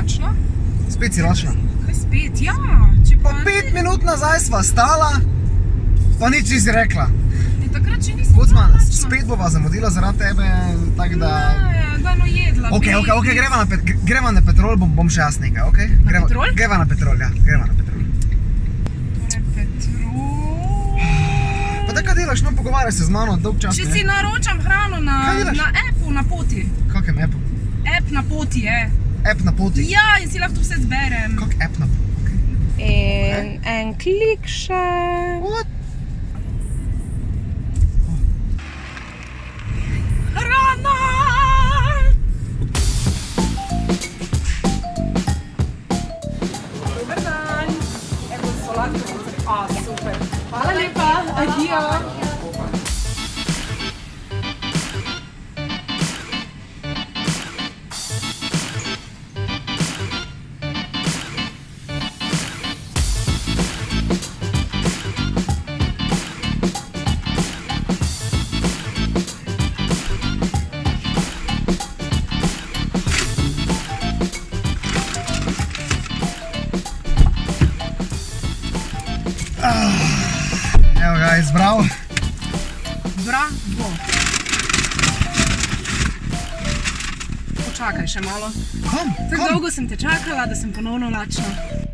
lačna. Spet si lačna. Kaj spet? Ja. Pa 5 minut nazaj sva stala, pa nič nisi rekla. Takrat še nisem Kucman, lačna. spet bova zamudila zaradi tebe, tako da... Ne, da no jedla. Ok, greva na Petrol, bom še jaz nekaj, ok? Na Petrol? Greva na Petrol, ja, greva na Petrol. Torej, Petrol... Pa da kaj delaš, no pogovarjaj se z mano, dolg čas Če ne. si naročam hrano na appu na poti. Kakem appu? App na poti je. App na poti? Ja, in si lahko vse zberem. Kak app na poti? In en klik še. What? Hrana! Dober dan. Evo solatko. Super. Hvala lepa. Adijo. Evo ga, izbral. Bravo. Počakaj še malo. Kom? Tako dolgo sem te čakala, da sem ponovno lačna.